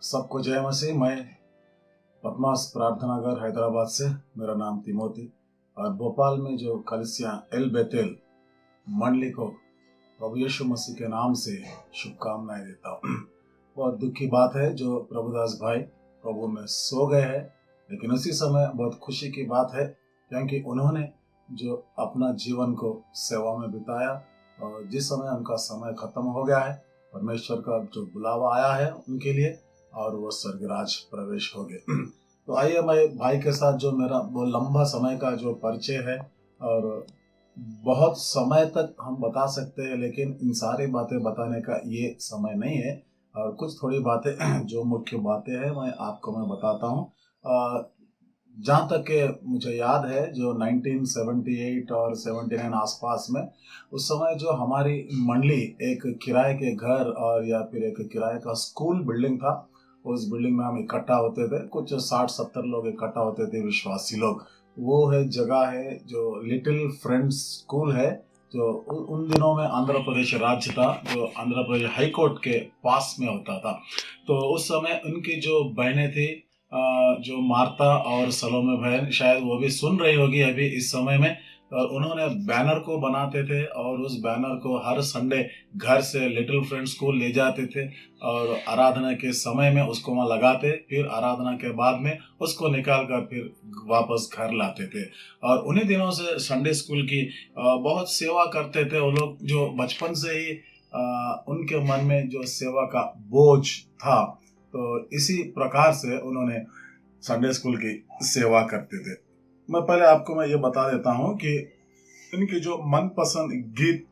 सबको जय मसीह। मैं पद्मास प्रार्थना घर हैदराबाद से, मेरा नाम तिमोती, और भोपाल में जो कलिसिया एल बेतेल मंडली को प्रभु यीशु मसीह के नाम से शुभकामनाएं देता हूँ। बहुत दुख की बात है जो प्रभुदास भाई प्रभु में सो गए हैं, लेकिन उसी समय बहुत खुशी की बात है क्योंकि उन्होंने जो अपना जीवन को सेवा में बिताया और जिस समय उनका समय खत्म हो गया है, परमेश्वर का जो बुलावा आया है उनके लिए, और वो स्वर्गराज प्रवेश हो गए। तो आइए मैं भाई के साथ जो मेरा वो लंबा समय का जो परिचय है, और बहुत समय तक हम बता सकते हैं, लेकिन इन सारी बातें बताने का ये समय नहीं है। और कुछ थोड़ी बातें जो मुख्य बातें हैं मैं बताता हूँ। जहाँ तक के मुझे याद है, जो 1978 और 79 आसपास में, उस समय जो हमारी मंडली एक किराए के घर और या फिर एक किराए का स्कूल बिल्डिंग था, उस बिल्डिंग में हम इकट्ठा होते थे। कुछ 60-70 लोग इकट्ठा होते थे, विश्वासी लोग। वो है जगह है जो लिटिल फ्रेंड्स स्कूल है, जो उन दिनों में आंध्र प्रदेश राज्य था, जो आंध्र प्रदेश हाई कोर्ट के पास में होता था। तो उस समय उनकी जो बहनें थी, जो मार्ता और सलोमे बहन, शायद वो भी सुन रही होगी अभी इस समय में, और उन्होंने बैनर को बनाते थे और उस बैनर को हर संडे घर से लिटिल फ्रेंड स्कूल ले जाते थे और आराधना के समय में उसको वहाँ लगाते, फिर आराधना के बाद में उसको निकाल कर फिर वापस घर लाते थे। और उन्हीं दिनों से संडे स्कूल की बहुत सेवा करते थे वो लोग, जो बचपन से ही उनके मन में जो सेवा का बोझ था। तो इसी प्रकार से उन्होंने संडे स्कूल की सेवा करते थे। मैं ये बता देता हूँ कि इनके जो मनपसंद गीत,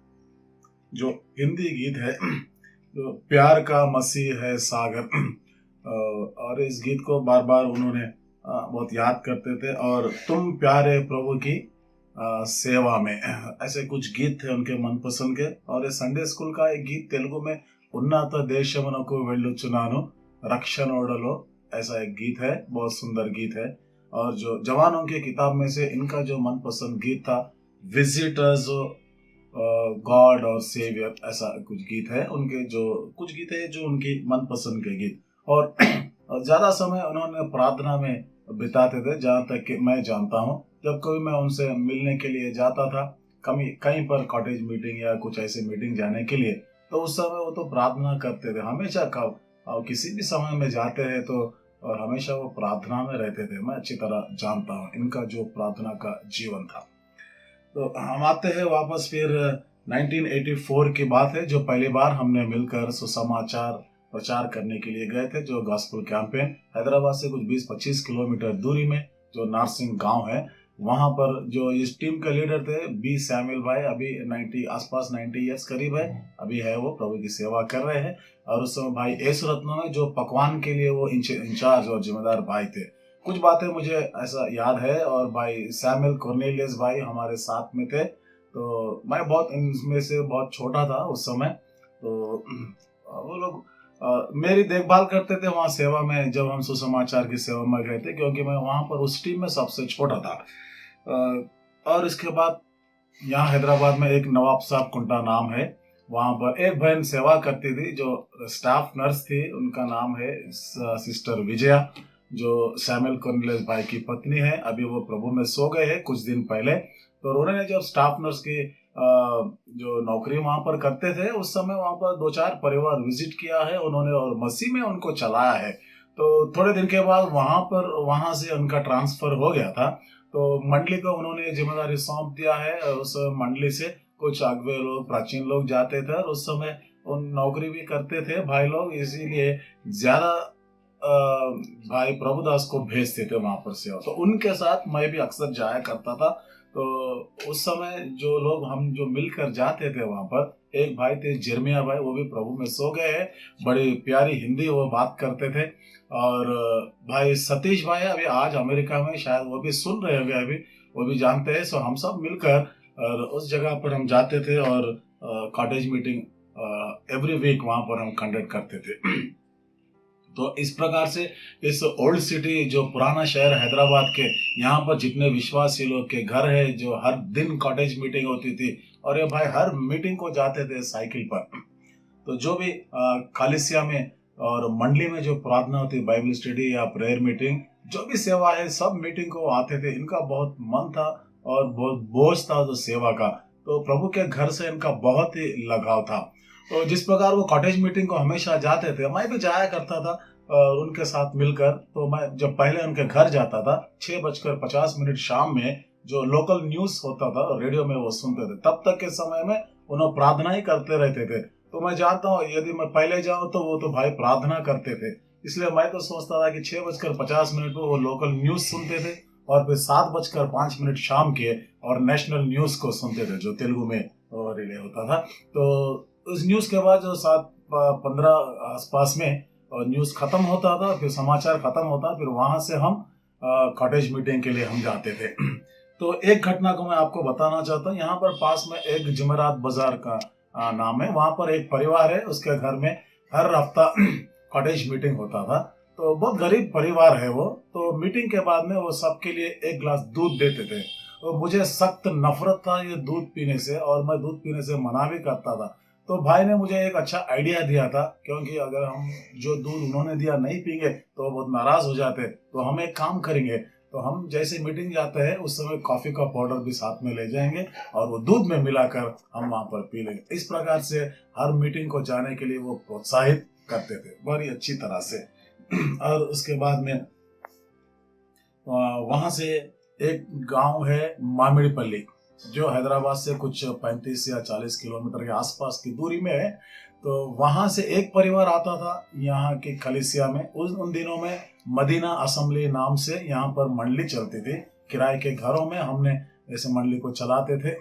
जो हिंदी गीत है, जो प्यार का मसीह है सागर, और इस गीत को बार बार उन्होंने बहुत याद करते थे। और तुम प्यारे प्रभु की सेवा में, ऐसे कुछ गीत थे उनके मनपसंद के। और ये संडे स्कूल का एक गीत तेलुगु में, उन्नत देशमुनकु वेल्लुचुनानु रक्षणोडलो, ऐसा एक गीत है, बहुत सुंदर गीत है। और जो जवानों की किताब में से इनका जो मनपसंद गीत था, विजिटर्स गॉड और सेवियर, ऐसा कुछ गीत है उनके। जो कुछ गीत है जो उनकी मनपसंद के गीत। और ज्यादा समय उन्होंने प्रार्थना में बिताते थे, जहाँ तक कि मैं जानता हूँ। जब कभी मैं उनसे मिलने के लिए जाता था, कहीं पर कॉटेज मीटिंग या कुछ ऐसे मीटिंग जाने के लिए, तो उस समय वो तो प्रार्थना करते थे हमेशा। कब और किसी भी समय में जाते हैं तो, और हमेशा वो प्रार्थना में रहते थे। मैं अच्छी तरह जानता हूँ इनका जो प्रार्थना का जीवन था। तो हम आते हैं वापस फिर 1984 की बात है, जो पहली बार हमने मिलकर सुसमाचार प्रचार करने के लिए गए थे, जो गॉस्पेल कैंपेन हैदराबाद से कुछ 20-25 किलोमीटर दूरी में जो नारसिंह गांव है, वहां पर जो इस टीम के लीडर थे बी सैमुअल भाई, अभी 90 ईयर्स करीब है, अभी है, वो प्रभु की सेवा कर रहे हैं। और उस समय भाई एस रत्नो है, जो पकवान के लिए वो इंचार्ज और जिम्मेदार भाई थे। कुछ बातें मुझे ऐसा याद है। और भाई सैमुअल कोर्नेलियस भाई हमारे साथ में थे। तो मैं बहुत इनमें से बहुत छोटा था उस समय। तो वो लोग मेरी देखभाल करते थे वहाँ सेवा में, जब हम सुसमाचार की सेवा में गए थे, क्योंकि मैं वहाँ पर उस टीम में सबसे छोटा था। और इसके बाद यहाँ हैदराबाद में एक नवाब साहब कुंटा नाम है, वहाँ पर एक बहन सेवा करती थी, जो स्टाफ नर्स थी। उनका नाम है सिस्टर विजया, जो सैमुअल कोर्नेलियस भाई की पत्नी है। अभी वो प्रभु में सो गए हैं कुछ दिन पहले। तो उन्होंने जब स्टाफ नर्स की जो नौकरी वहां पर करते थे, उस समय वहां पर 2-4 परिवार विजिट किया है उन्होंने, और मसीह में उनको चलाया है। तो थोड़े दिन के बाद वहां से उनका ट्रांसफर हो गया था। तो मंडली को उन्होंने जिम्मेदारी सौंप दिया है। उस मंडली से कुछ अगुवे लोग, प्राचीन लोग जाते थे, और उस समय उन नौकरी भी करते थे भाई लोग, इसीलिए ज्यादा भाई प्रभुदास को भेजते थे वहां पर सेवा। तो उनके साथ मैं भी अक्सर जाया करता था। तो उस समय जो लोग हम जो मिलकर जाते थे वहां पर, एक भाई थे जिरमिया भाई, वो भी प्रभु में सो गए हैं। बड़ी प्यारी हिंदी वो बात करते थे। और भाई सतीश भाई अभी आज अमेरिका में, शायद वो भी सुन रहे होंगे अभी, वो भी जानते हैं। सो हम सब मिलकर और उस जगह पर हम जाते थे, और कॉटेज मीटिंग एवरी वीक वहां पर हम कंडक्ट करते थे। तो इस प्रकार से इस ओल्ड सिटी, जो पुराना शहर हैदराबाद के, यहाँ पर जितने विश्वासी लोग के घर है, जो हर दिन कॉटेज मीटिंग होती थी, और ये भाई हर मीटिंग को जाते थे साइकिल पर। तो जो भी कलिसिया में और मंडली में जो प्रार्थना होती, बाइबल स्टडी या प्रेयर मीटिंग, जो भी सेवा है, सब मीटिंग को आते थे। इनका बहुत मन था और बहुत बोझ था जो सेवा का, तो प्रभु के घर से इनका बहुत ही लगाव था। तो जिस प्रकार वो कॉटेज मीटिंग को हमेशा जाते थे, मैं भी जाया करता था उनके साथ मिलकर। तो मैं जब पहले उनके घर जाता था, 6:50 शाम में जो लोकल न्यूज होता था रेडियो में वो सुनते थे। तब तक के समय में उन्होंने प्रार्थना ही करते रहते थे। तो मैं जानता हूँ यदि मैं पहले जाऊँ तो वो तो भाई प्रार्थना करते थे, इसलिए मैं तो सोचता था कि 6:50 पर वो लोकल न्यूज सुनते थे और फिर 7:05 शाम के और नेशनल न्यूज को सुनते थे जो तेलुगु में रिले होता था। तो उस न्यूज के बाद जो 7:15 आसपास में न्यूज खत्म होता था, फिर समाचार खत्म होता, फिर वहां से हम कॉटेज मीटिंग के लिए हम जाते थे। तो एक घटना को मैं आपको बताना चाहता हूँ। यहाँ पर पास में एक जुमेरात बाजार का नाम है, वहां पर एक परिवार है, उसके घर में हर हफ्ता कॉटेज मीटिंग होता था। तो बहुत गरीब परिवार है वो। तो मीटिंग के बाद में वो सबके लिए एक गिलास दूध देते थे। तो मुझे सख्त नफरत था ये दूध पीने से और मैं दूध पीने से मना भी करता था। तो भाई ने मुझे एक अच्छा आइडिया दिया था, क्योंकि अगर हम जो दूध उन्होंने दिया नहीं पीएंगे तो वो बहुत नाराज हो जाते। तो हम एक काम करेंगे, तो हम जैसे मीटिंग जाते हैं उस समय कॉफी का पाउडर भी साथ में ले जाएंगे और वो दूध में मिलाकर हम वहां पर पी लेंगे। इस प्रकार से हर मीटिंग को जाने के लिए वो प्रोत्साहित करते थे बड़ी अच्छी तरह से। और उसके बाद में वहां से एक गांव है मामिड़पल्ली, जो हैदराबाद से कुछ 35 या 40 किलोमीटर के आसपास की दूरी में है। तो वहां से एक परिवार आता था यहाँ की कलीसिया में। उन दिनों में मदीना असेंबली नाम से यहाँ पर मंडली चलती थी। किराए के घरों में हमने ऐसे मंडली को चलाते थे।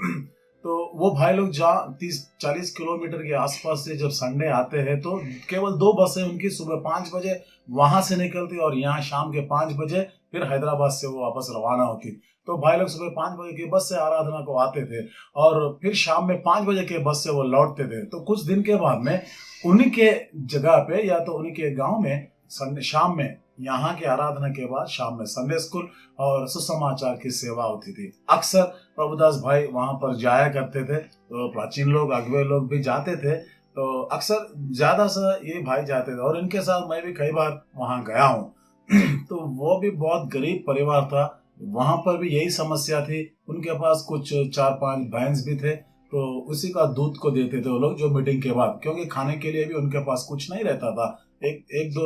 तो वो भाई लोग जहाँ 30-40 किलोमीटर के आसपास से जब संडे आते हैं तो केवल 2 बसें उनकी सुबह 5 बजे वहां से निकलती और यहाँ शाम के 5 बजे फिर हैदराबाद से वो वापस रवाना होती। तो भाई लोग सुबह 5 बजे की बस से आराधना को आते थे और फिर शाम में 5 बजे के बस से वो लौटते थे। तो कुछ दिन के बाद में उन्हीं के जगह पे या तो उन्हीं के गांव में संडे शाम में यहाँ की आराधना के बाद शाम में संडे स्कूल और सुसमाचार की सेवा होती थी। अक्सर प्रभुदास भाई वहां पर जाया करते थे। तो प्राचीन लोग, अगुवे लोग भी जाते थे। तो अक्सर ज्यादा से ये भाई जाते थे और इनके साथ मैं भी कई बार वहां गया हूँ। तो वो भी बहुत गरीब परिवार था। वहां पर भी यही समस्या थी। उनके पास कुछ 4-5 भैंस भी थे, तो उसी का दूध को देते थे वो लोग जो मीटिंग के बाद, क्योंकि खाने के लिए भी उनके पास कुछ नहीं रहता था। एक दो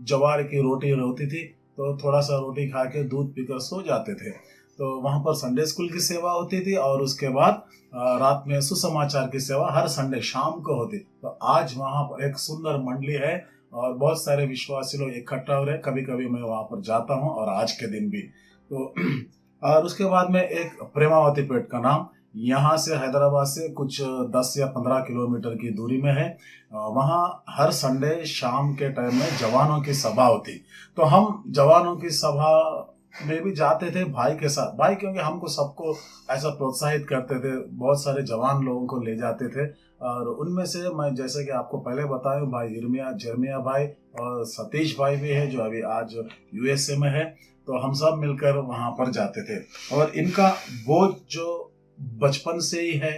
जवार की रोटी होती थी, तो थोड़ा सा रोटी खा के दूध पीकर सो जाते थे। तो वहां पर संडे स्कूल की सेवा होती थी और उसके बाद रात में सुसमाचार की सेवा हर संडे शाम को होती। तो आज वहां पर एक सुंदर मंडली है और बहुत सारे विश्वासी लोग इकट्ठा हो रहे। कभी कभी मैं वहां पर जाता हूँ और आज के दिन भी। तो और उसके बाद में एक प्रेमावती पेट का नाम, यहाँ से हैदराबाद से कुछ 10 या 15 किलोमीटर की दूरी में है। वहाँ हर संडे शाम के टाइम में जवानों की सभा होती। तो हम जवानों की सभा में भी जाते थे भाई के साथ। भाई क्योंकि हमको सबको ऐसा प्रोत्साहित करते थे, बहुत सारे जवान लोगों को ले जाते थे। और उनमें से मैं जैसे कि आपको पहले बताया, भाई जर्मिया भाई और सतीश भाई भी है जो अभी आज यूएसए में है। तो हम सब मिलकर वहां पर जाते थे। और इनका बोझ जो बचपन से ही है,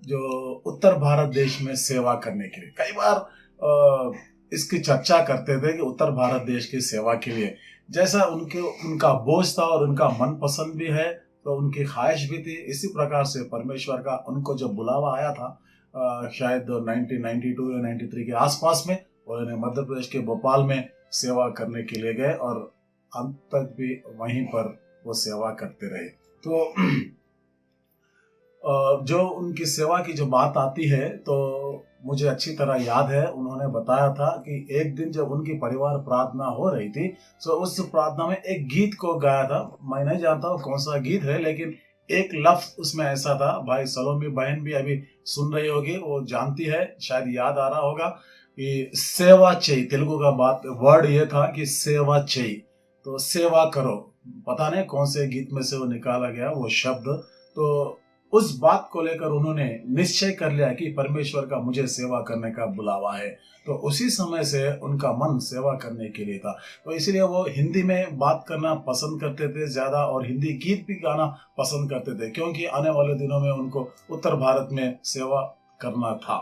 जो उत्तर भारत देश में सेवा करने के लिए। कई बार इसकी चर्चा करते थे कि उत्तर भारत देश की सेवा के लिए जैसा उनका बोझ था और उनका मनपसंद भी है, तो उनकी ख्वाहिश भी थी। इसी प्रकार से परमेश्वर का उनको जब बुलावा आया था शायद 1992 या 93 के आसपास में, उन्होंने मध्य प्रदेश के भोपाल में सेवा करने के लिए गए और अंत तक भी वहीं पर वो सेवा करते रहे। तो जो उनकी सेवा की जो बात आती है तो मुझे अच्छी तरह याद है, उन्होंने बताया था कि एक दिन जब उनकी परिवार प्रार्थना हो रही थी तो उस प्रार्थना में एक गीत को गाया था। मैं नहीं जानता हूँ कौन सा गीत है, लेकिन एक लफ्ज उसमें ऐसा था। भाई सलोमी बहन भी अभी सुन रही होगी, वो जानती है, शायद याद आ रहा होगा कि सेवा चाहिए। तेलुगु का बात वर्ड ये था कि सेवा चाहिए, तो सेवा करो। पता नहीं कौन से गीत में से वो निकाला गया वो शब्द। तो उस बात को लेकर उन्होंने निश्चय कर लिया कि परमेश्वर का मुझे सेवा करने का बुलावा है। तो उसी समय से उनका मन सेवा करने के लिए था। तो इसलिए वो हिंदी में बात करना पसंद करते थे ज्यादा और हिंदी गीत भी गाना पसंद करते थे, क्योंकि आने वाले दिनों में उनको उत्तर भारत में सेवा करना था।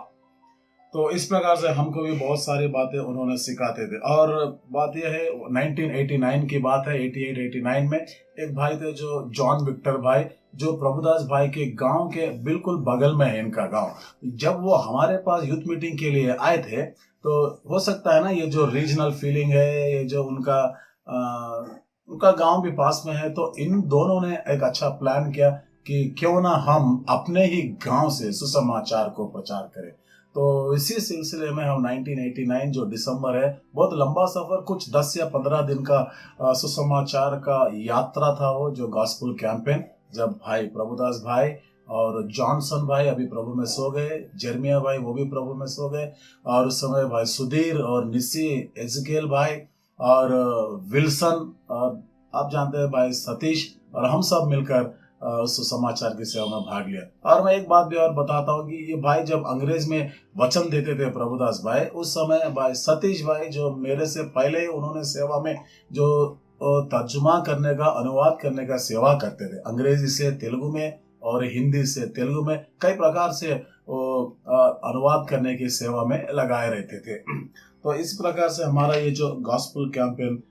तो इस प्रकार से हमको भी बहुत सारी बातें उन्होंने सिखाते थे। और बात यह है 1989 की बात है, 88-89 में एक भाई थे जो जॉन विक्टर भाई, जो प्रभुदास भाई के गांव के बिल्कुल बगल में है इनका गांव। जब वो हमारे पास यूथ मीटिंग के लिए आए थे, तो हो सकता है ना ये जो रीजनल फीलिंग है, ये जो उनका गांव भी पास में है, तो इन दोनों ने एक अच्छा प्लान किया कि क्यों ना हम अपने ही गांव से सुसमाचार को प्रचार करें। तो इसी सिलसिले में हम 1989 जो दिसंबर है, बहुत लंबा सफर, कुछ 10 या 15 दिन का सुसमाचार का यात्रा था वो, जो गॉस्पेल कैंपेन। जब भाई प्रभुदास भाई और जॉनसन भाई अभी प्रभु में सो गए, जर्मिया भाई वो भी प्रभु में सो गए, और उस समय भाई सुधीर और निसी एजकेल भाई और विल्सन, और आप जानते हैं भाई सतीश, और हम सब मिलकर उस समाचार की सेवा में भाग लिया। और मैं एक बात भी और बताता हूँ कि ये भाई जब अंग्रेज में वचन देते थे प्रभुदास भाई, उस समय भाई सतीश भाई जो मेरे से पहले ही उन्होंने सेवा में जो तर्जुमा करने का, अनुवाद करने का सेवा करते थे, अंग्रेजी से तेलुगु में और हिंदी से तेलुगु में कई प्रकार से अनुवाद करने की सेवा में लगाए रहते थे। तो इस प्रकार से हमारा ये जो गॉस्पेल कैंपेन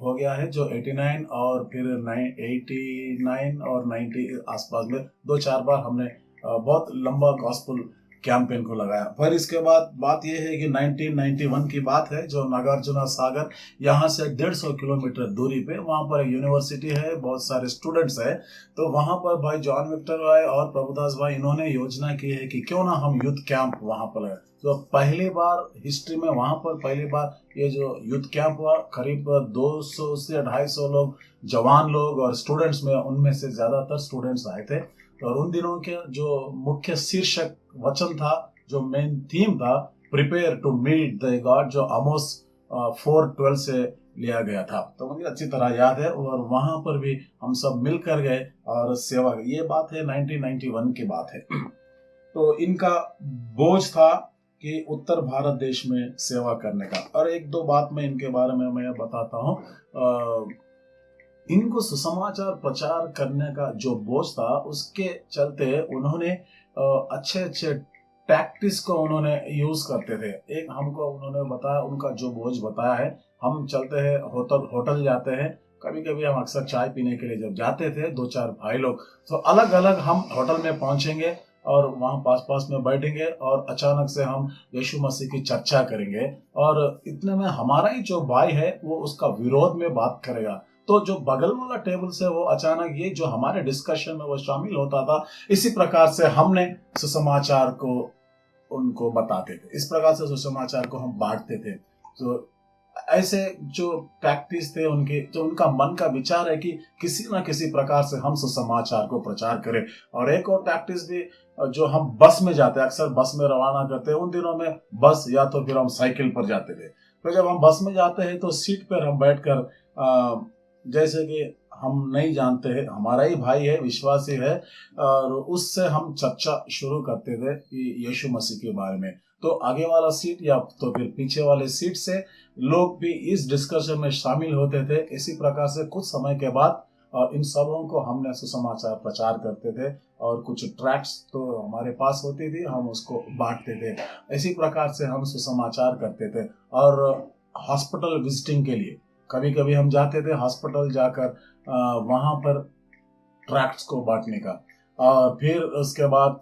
हो गया है, जो 89 और फिर 89 और 90 आसपास में 2-4 बार हमने बहुत लंबा गॉस्पेल कैंपेन को लगाया। फिर इसके बाद बात यह है कि 1991 की बात है, जो नागार्जुना सागर यहाँ से 150 किलोमीटर दूरी पे, वहाँ पर एक यूनिवर्सिटी है, बहुत सारे स्टूडेंट्स है। तो वहाँ पर भाई जॉन विक्टर भाई और प्रभुदास भाई इन्होंने योजना की है कि क्यों ना हम यूथ कैंप वहाँ पर लगाए। तो पहली बार हिस्ट्री में वहाँ पर पहली बार ये जो यूथ कैंप हुआ, करीब 200 से 250 लोग, जवान लोग और स्टूडेंट्स में, उनमें से ज्यादातर स्टूडेंट्स आए थे। और उन दिनों के जो मुख्य शीर्षक वचन था, जो मेन थीम था, prepare to meet the god, जो आमोस 4:12 से लिया गया था। तो मुझे अच्छी तरह याद है, और वहां पर भी हम सब मिलकर गए और सेवा। ये बात है 1991 की बात है। तो इनका बोझ था कि उत्तर भारत देश में सेवा करने का। और एक दो बात मैं इनके बारे में मैं बताता हूँ। इनको सुसमाचार प्रचार करने का जो बोझ था, उसके चलते उन्होंने अच्छे अच्छे टैक्टिस को उन्होंने यूज करते थे। एक हमको उन्होंने बताया, उनका जो बोझ बताया है, हम चलते हैं होटल जाते हैं, कभी कभी हम अक्सर चाय पीने के लिए जब जाते थे 2-4 भाई लोग, तो अलग अलग हम होटल में पहुंचेंगे और वहां पास पास में बैठेंगे, और अचानक से हम यीशु मसीह की चर्चा करेंगे, और इतने में हमारा ही जो भाई है वो उसका विरोध में बात करेगा। तो जो बगल वाला टेबल से वो अचानक ये जो हमारे डिस्कशन में वो शामिल होता था। इसी प्रकार से हमने सुसमाचार को उनको बताते थे, इस प्रकार से सुसमाचार को हम बांटते थे। तो ऐसे जो प्रैक्टिस थे उनके, जो उनका मन का विचार है कि किसी ना किसी प्रकार से हम सुसमाचार को प्रचार करें। और एक और प्रैक्टिस भी, जो हम बस में जाते, अक्सर बस में रवाना करते हैं, उन दिनों में बस या तो फिर हम साइकिल पर जाते थे। तो जब हम बस में जाते हैं तो सीट पर हम बैठकर, जैसे कि हम नहीं जानते हैं, हमारा ही भाई है, विश्वासी है, और उससे हम चर्चा शुरू करते थे कि यीशु मसीह के बारे में। तो आगे वाला सीट या तो फिर पीछे वाले सीट से लोग भी इस डिस्कशन में शामिल होते थे। इसी प्रकार से कुछ समय के बाद इन सबों को हमने सुसमाचार प्रचार करते थे, और कुछ ट्रैक्ट्स तो हमारे पास होती थी, हम उसको बांटते थे। इसी प्रकार से हम सुसमाचार करते थे। और हॉस्पिटल विजिटिंग के लिए कभी कभी हम जाते थे, हॉस्पिटल जाकर वहां पर ट्रैक्ट्स को बांटने का। और फिर उसके बाद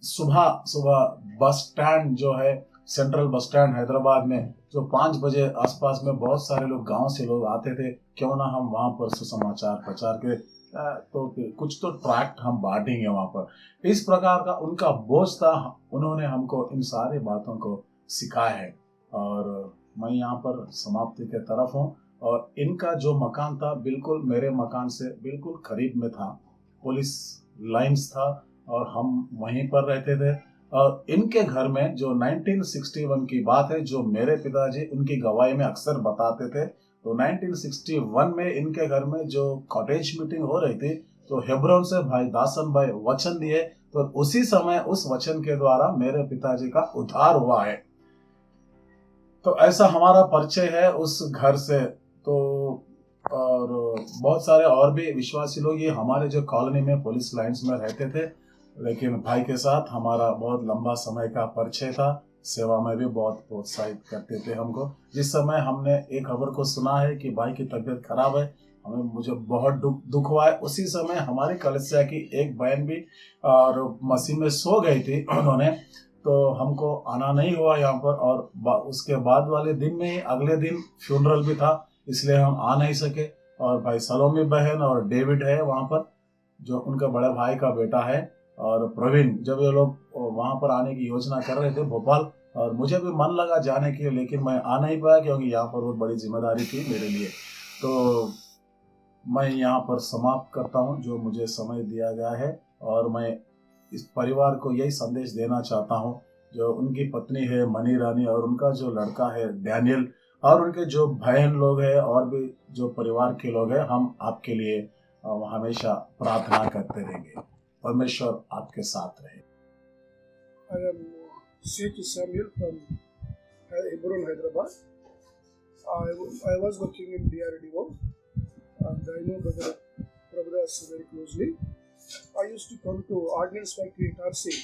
सुबह सुबह बस स्टैंड जो है, सेंट्रल बस स्टैंड हैदराबाद में, जो 5 बजे आसपास में बहुत सारे लोग, गांव से लोग आते थे, क्यों ना हम वहां पर सुसमाचार प्रचार के, तो फिर कुछ तो ट्रैक्ट हम बांटेंगे वहां पर। इस प्रकार का उनका बोझ था, उन्होंने हमको इन सारी बातों को सिखाया है। और मैं यहाँ पर समाप्ति के तरफ हूँ। और इनका जो मकान था बिल्कुल मेरे मकान से बिल्कुल करीब में था, पुलिस लाइंस था, और हम वहीं पर रहते थे। और इनके घर में जो 1961 की बात है, जो मेरे पिताजी उनकी गवाही में अक्सर बताते थे, तो 1961 में इनके घर में जो कॉटेज मीटिंग हो रही थी, तो हेब्रोन से भाई दासन भाई वचन दिए, तो उसी समय उस वचन के द्वारा मेरे पिताजी का उद्धार हुआ है। तो ऐसा हमारा परिचय है उस घर से। तो और बहुत सारे और भी विश्वासी लोग, ये हमारे जो कॉलोनी में पुलिस लाइंस में रहते थे, लेकिन भाई के साथ हमारा बहुत लंबा समय का परिचय था। सेवा में भी बहुत प्रोत्साहित करते थे हमको। जिस समय हमने एक खबर को सुना है कि भाई की तबीयत खराब है, मुझे बहुत दुख हुआ है। उसी समय हमारी कलीसिया की एक बहन भी और मसीह में सो गई थी उन्होंने, तो हमको आना नहीं हुआ यहाँ पर। और उसके बाद वाले दिन में ही अगले दिन फ्यूनरल भी था, इसलिए हम आ नहीं सके। और भाई सलोमी बहन और डेविड है वहाँ पर, जो उनका बड़े भाई का बेटा है, और प्रवीण, जब ये लोग वहां पर आने की योजना कर रहे थे भोपाल, और मुझे भी मन लगा जाने के लिए, लेकिन मैं आ नहीं पाया क्योंकि यहाँ पर बहुत बड़ी जिम्मेदारी थी मेरे लिए। तो मैं यहाँ पर समाप्त करता हूँ जो मुझे समय दिया गया है। और मैं इस परिवार को यही संदेश देना चाहता हूँ, जो उनकी पत्नी है मनी रानी और उनका जो लड़का है डैनियल, और उनके जो बहन लोग हैं और भी जो परिवार के लोग हैं, हम आपके लिए हमेशा प्रार्थना करते रहेंगे। परमेश्वर आपके साथ रहे। I am C.H. Samuel from Hebron, Hyderabad. I was working in DRDO and I know Brother Prabhudas very closely. I used to come to Ordnance Factory at RC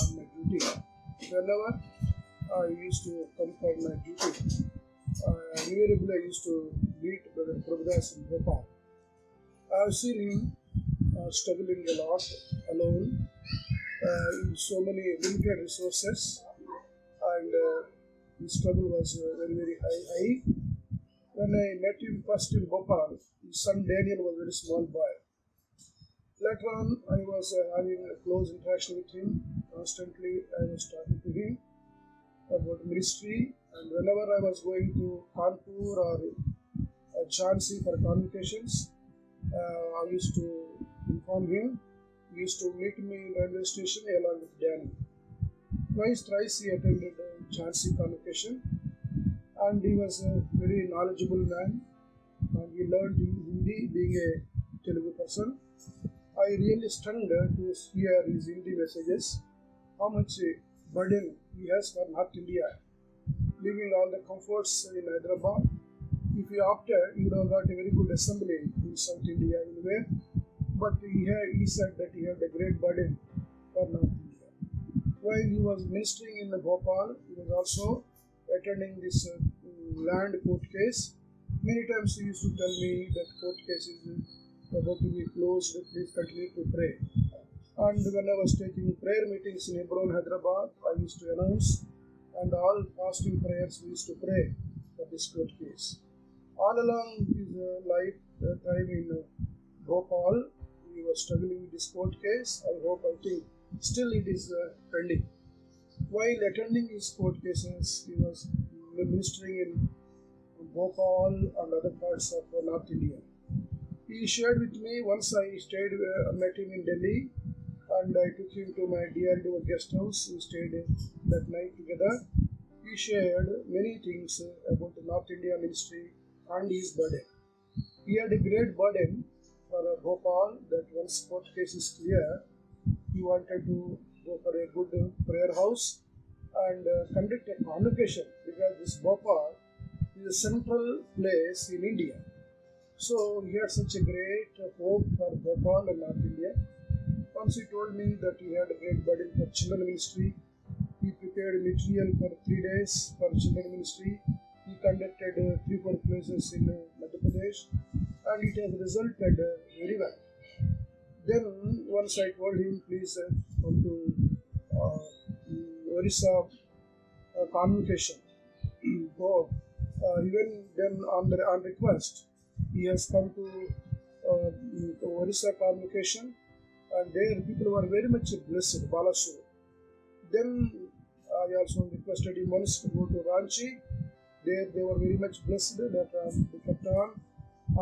on my duty. Whenever I used to come for my duty, invariably I used to meet Brother Prabhudas in Bhopal. I have seen him struggling a lot alone in so many limited resources, and his struggle was very high. When I met him first in Bhopal, his son Daniel was a very small boy. Later on, I was having a close interaction with him. Constantly, I was talking to him about ministry, and whenever I was going to Kanpur or Jhansi for convocations, I used to inform him. He used to meet me in railway station along with Danny. Thrice he attended Jhansi convocation, and he was a very knowledgeable man, and he learned Hindi being a Telugu person. I really stunned to hear his Hindi messages, how much burden he has for North India, leaving all the comforts in Hyderabad. If he opted, he would have got a very good assembly in South India anywhere, but he said that he had a great burden for North India. While he was ministering in Bhopal, he was also attending this land court case. Many times he used to tell me that court case is about to be closed, please continue to pray. And when I was taking prayer meetings in Hebron, Hyderabad, I used to announce, and all fasting prayers we used to pray for this court case. All along his time in Bhopal, he was struggling with this court case. I think still it is pending. While attending his court cases, he was ministering in Bhopal and other parts of North India. He shared with me, once I met him in Delhi, and I took him to my DRDO guest house. We stayed that night together. He shared many things about the North India ministry and his burden. He had a great burden for Bhopal, that once court case is clear, he wanted to go for a good prayer house and conduct a convocation, because this Bhopal is a central place in India. So he had such a great hope for Bhopal and North India. Once he told me that he had a great burden for children ministry. He prepared material for 3 days for children ministry. He conducted 3-4 places in Madhya Pradesh, and it has resulted very well. Then once I told him, please come to Orissa convocation. Go. Even then on request, he has come to Orissa convocation, and there people were very much blessed, Balasur. Then I also requested him once to go to Ranchi. There they were very much blessed that they kept on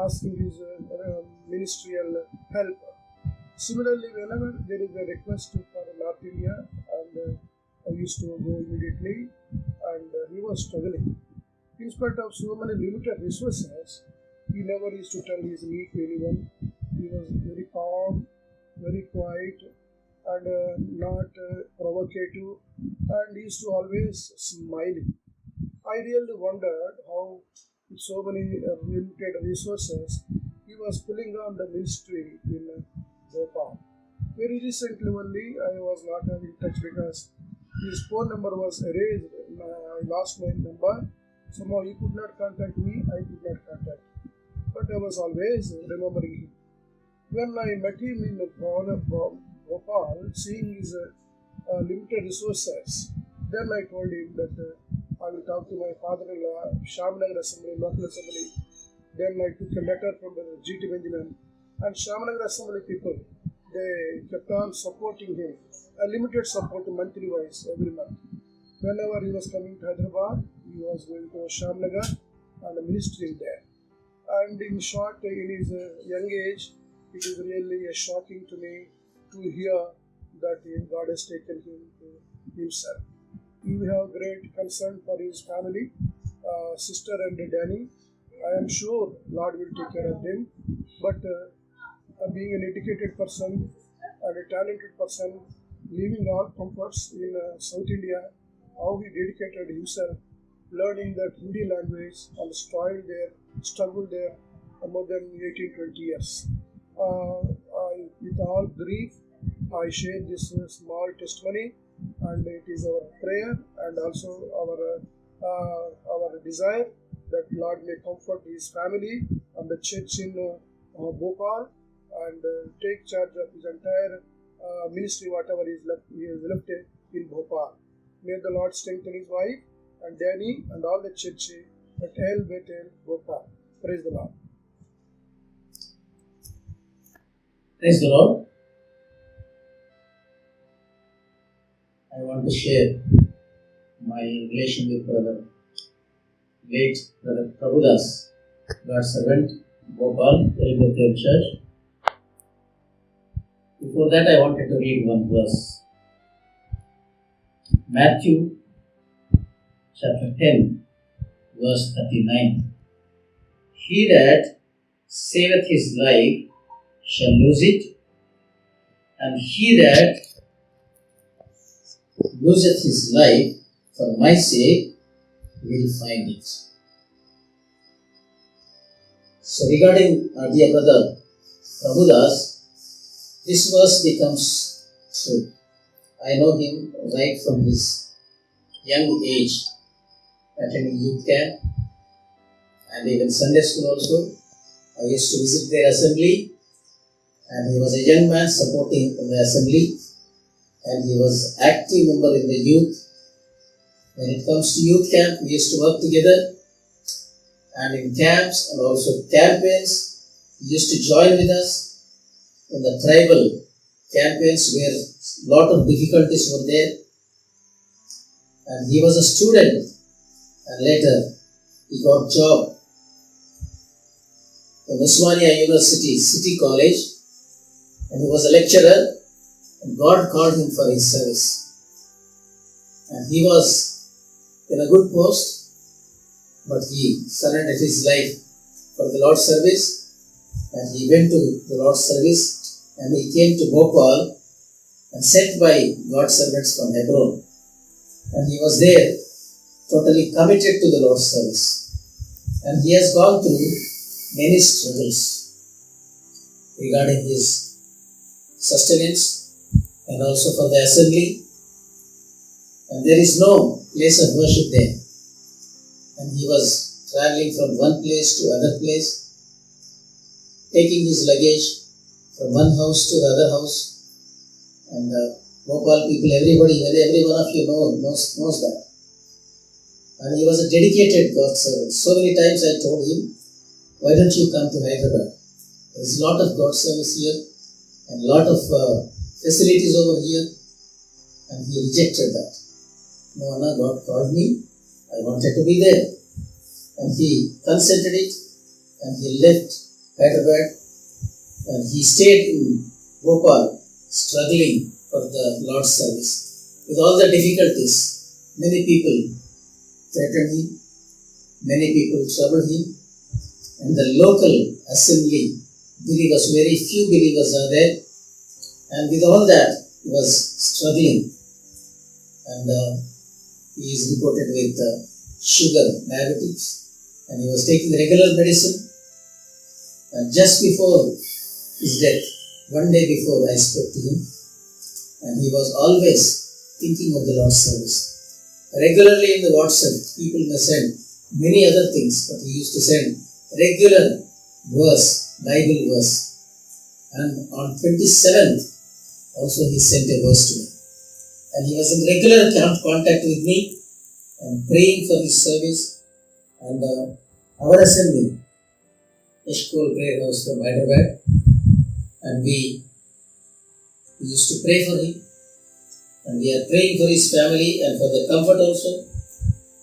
asking his ministerial help. Similarly, whenever there is a request for North India, and I used to go immediately, and he was struggling. In spite of so many limited resources, he never used to tell his need to anyone. He was very calm, very quiet, and not provocative, and he used to always smiling. I really wondered how, with so many limited resources, he was pulling on the ministry in Bhopal. Very recently only I was not having touch because his phone number was erased. I lost my number. Somehow he could not contact me, I could not contact. But I was always remembering him. When I met him in Bhopal, seeing his limited resources, then I told him that I will talk to my father-in-law, Shamnagar Assembly, local assembly. Then I took a letter from the GT Benjamin and Shamnagar Assembly people. They kept on supporting him, a limited support monthly wise every month. Whenever he was coming to Hyderabad, he was going to Shamnagar and ministering there. And in short, in his young age, it is really shocking to me to hear that God has taken him to himself. You have great concern for his family, sister and Danny. I am sure Lord will take care of them. But being an educated person and a talented person, leaving all comforts in South India, how he dedicated himself, learning that Hindi language and struggled there for more than 18-20 years. With all grief, I share this small testimony, and it is our prayer and also our desire that Lord may comfort his family and the church in Bhopal and take charge of his entire ministry, whatever he has left in Bhopal. May the Lord strengthen his wife and Danny and all the church at El Bethel, Bhopal. Praise the Lord. Praise the Lord. I want to share my relation with late Brother Prabhudas, God's servant, Bhopal, El Bethel Church. Before that, I wanted to read one verse. Matthew chapter 10, verse 39. He that saveth his life shall lose it, and he that loseth his life for my sake will find it. So regarding our dear brother Prabhudas, this verse becomes true. I know him right from his young age, attending youth camp and even Sunday school also. I used to visit their assembly, and he was a young man supporting the assembly, and he was active member in the youth. When it comes to youth camp, we used to work together, and in camps and also campaigns, he used to join with us in the tribal campaigns where a lot of difficulties were there. And he was a student, and later he got job in Osmania University City College, and he was a lecturer, and God called him for his service. And he was in a good post, but he surrendered his life for the Lord's service, and he went to the Lord's service, and he came to Bhopal and sent by God's servants from Hebron. And he was there, totally committed to the Lord's service. And he has gone through many struggles regarding his sustenance and also for the assembly. And there is no place of worship there. And he was traveling from one place to another place, taking his luggage from one house to the other house. And Bhopal people, everybody, every one of you knows that. And he was a dedicated God servant. So many times I told him, why don't you come to Hyderabad? There is a lot of God service here and a lot of facilities over here. And he rejected that. No, Anna, God called me. I wanted to be there. And he consented it, and he left Hyderabad, and he stayed in Bhopal, struggling for the Lord's service. With all the difficulties, many people threatened him, many people troubled him, and the local assembly believers, very few believers are there, and with all that, he was struggling, and he is reported with sugar, diabetes, and he was taking regular medicine, and just before his death, One day before I spoke to him, and he was always thinking of the Lord's service. Regularly in the WhatsApp, people may send many other things, but he used to send regular verse, Bible verse. And on 27th, also he sent a verse to me. And he was in regular contact with me and praying for his service. And our assembly, Eshkol Prayer House from Hyderabad, and we used to pray for him. And we are praying for his family and for the comfort also.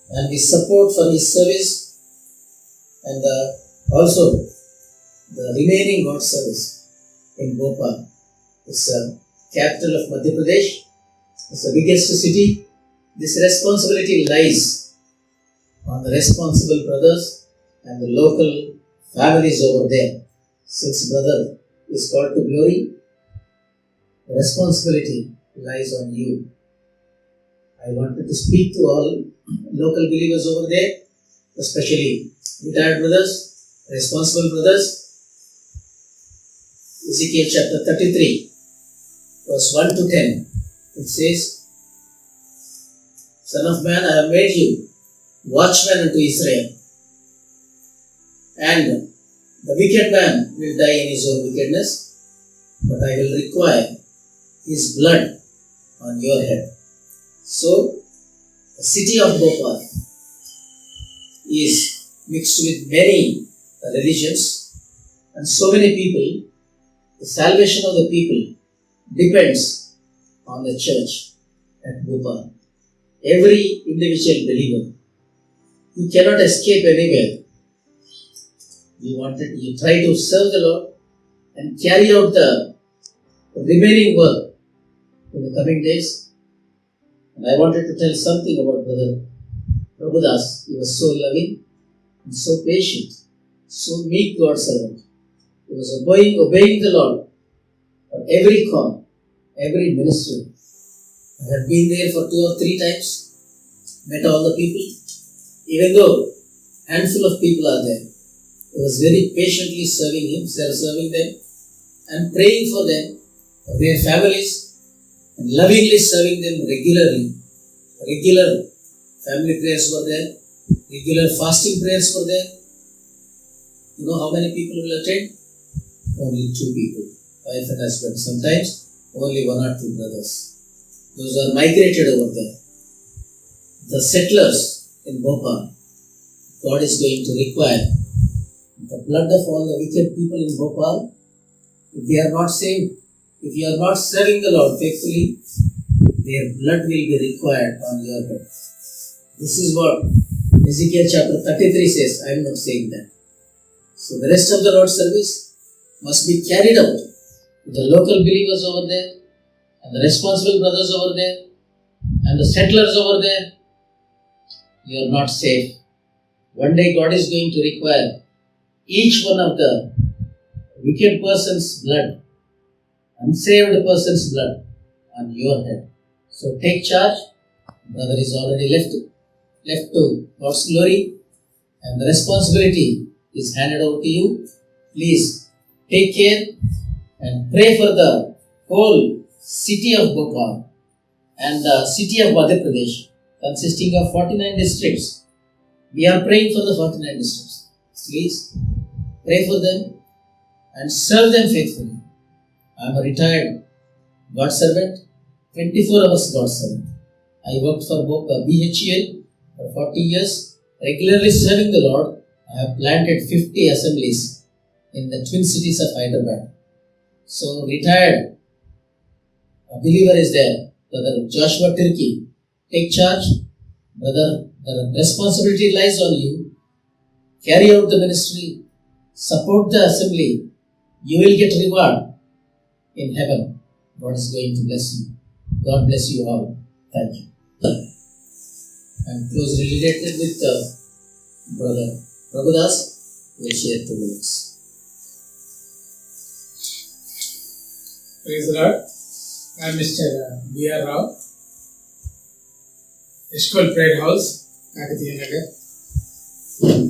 And we support for his service. And also the remaining God service in Bhopal. It's the capital of Madhya Pradesh. It's the biggest city. This responsibility lies on the responsible brothers and the local families over there. Since brother is called to glory, the responsibility lies on you. I wanted to speak to all local believers over there, especially retired brothers, responsible brothers. Ezekiel chapter 33, verse 1 to 10, it says, Son of man, I have made you watchman unto Israel, and the wicked man will die in his own wickedness, but I will require his blood on your head. So, the city of Bhopal is mixed with many religions and so many people. The salvation of the people depends on the church at Bhopal. Every individual believer, you cannot escape anywhere. You try to serve the Lord and carry out the remaining work in the coming days. And I wanted to tell something about Brother Prabhudas. He was so loving and so patient, so meek God's servant. He was obeying the Lord for every call, every ministry. I had been there for 2 or 3 times, met all the people. Even though handful of people are there, he was very patiently serving them and praying for them, for their families, and lovingly serving them regularly. Regular family prayers were there, regular fasting prayers were there. You know how many people will attend? Only 2 people, wife and husband. Sometimes only 1 or 2 brothers. Those are migrated over there. The settlers in Bhopal, God is going to require the blood of all the wicked people in Bhopal. If they are not saved, if you are not serving the Lord faithfully, their blood will be required on your head. This is what Ezekiel chapter 33 says. I am not saying that. So the rest of the Lord's service must be carried out with the local believers over there, and the responsible brothers over there, and the settlers over there. You are not safe. One day God is going to require each one of the wicked person's blood, unsaved person's blood on your head. So take charge. Brother is already left to God's glory, and the responsibility is handed over to you. Please take care and pray for the whole city of Bhopal and the city of Madhya Pradesh, consisting of 49 districts. We are praying for the 49 districts. Please pray for them and serve them faithfully. I am a retired God servant, 24 hours God servant. I worked for BHEL for 40 years, regularly serving the Lord. I have planted 50 assemblies in the twin cities of Hyderabad. So retired, a believer is there, Brother Joshua Tirki. Take charge. Brother, the responsibility lies on you. Carry out the ministry. Support the assembly. You will get reward in heaven. God is going to bless you. God bless you all. Thank you. I am closely related with Brother Prabhudas. We will share 2 minutes. Praise the Lord. I am Mr. B.R. Rao, Eshkol Prayer House, Kakatiya Nagar,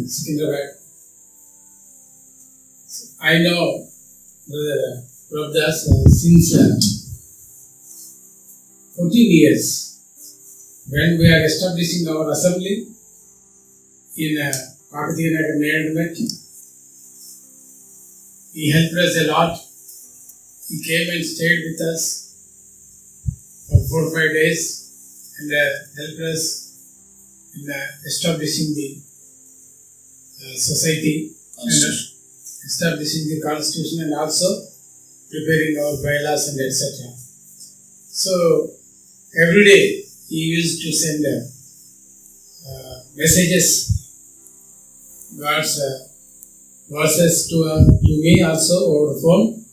Secunderabad. I know Brother Prabhudas since 14 years. When we are establishing our assembly in Kakatiya Nagar Management, he helped us a lot. He came and stayed with us for 4 or 5 days and helped us in establishing the society and establishing the constitution and also preparing our bylaws and etc. So every day he used to send messages, God's verses to me also over the phone,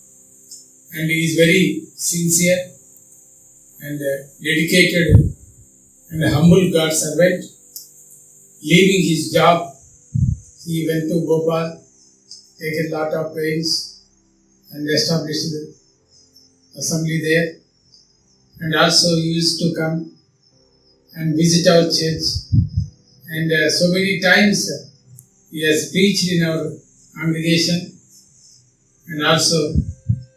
and he is very sincere and dedicated and humble God servant. Leaving his job, he went to Bhopal, taken a lot of pains and established the assembly there, and also he used to come and visit our church, and so many times he has preached in our congregation, and also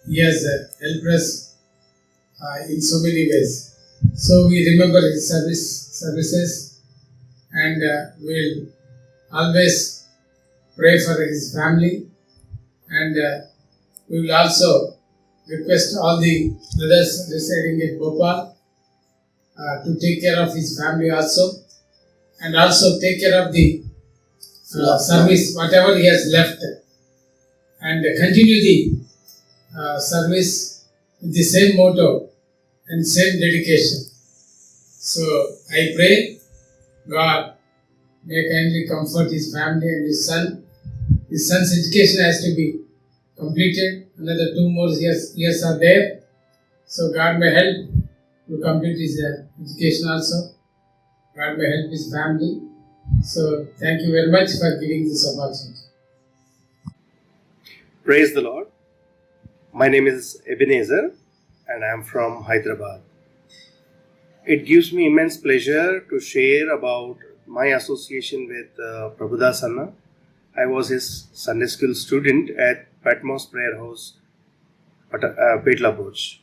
he has helped us in so many ways. So we remember his services, and we'll always pray for his family, and we will also request all the brothers residing at Bhopal to take care of his family also, and also take care of the service, whatever he has left, and continue the service with the same motto and same dedication. So I pray God may kindly comfort his family and his son. His son's education has to be completed. Another 2 more years are there. So God may help to complete his education also. God may help his family. So thank you very much for giving this opportunity. Praise the Lord. My name is Ebenezer and I am from Hyderabad. It gives me immense pleasure to share about my association with Prabhudas Anna. I was his Sunday school student at Patmos Prayer House, Petla Bhuj.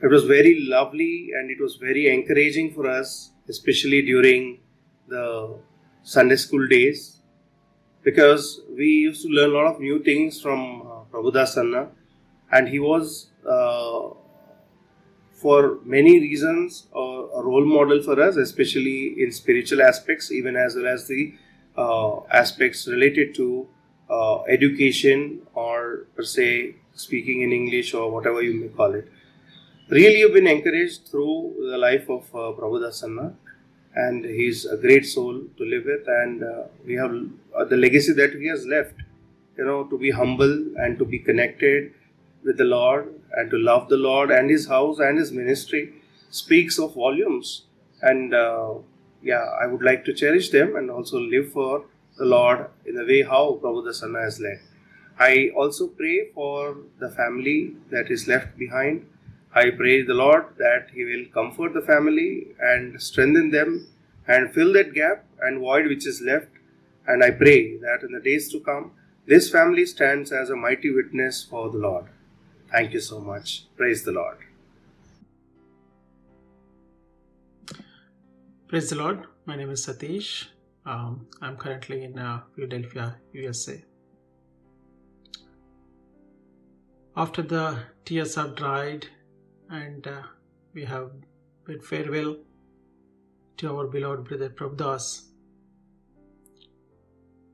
It was very lovely and it was very encouraging for us, especially during the Sunday school days, because we used to learn a lot of new things from Prabhudas Anna, and he was for many reasons a role model for us, especially in spiritual aspects, even as well as the aspects related to education, or per se speaking in English, or whatever you may call it. Really, you've been encouraged through the life of Prabhudas Anna, and he's a great soul to live with, and we have the legacy that he has left, to be humble and to be connected with the Lord and to love the Lord and his house and his ministry speaks of volumes. And I would like to cherish them and also live for the Lord in the way how Prabhudas Anna has led. I also pray for the family that is left behind. I pray the Lord that he will comfort the family and strengthen them and fill that gap and void which is left. And I pray that in the days to come, this family stands as a mighty witness for the Lord. Thank you so much. Praise the Lord. Praise the Lord. My name is Satish. I'm currently in Philadelphia, USA. After the tears have dried and we have bid farewell to our beloved brother Prabhudas,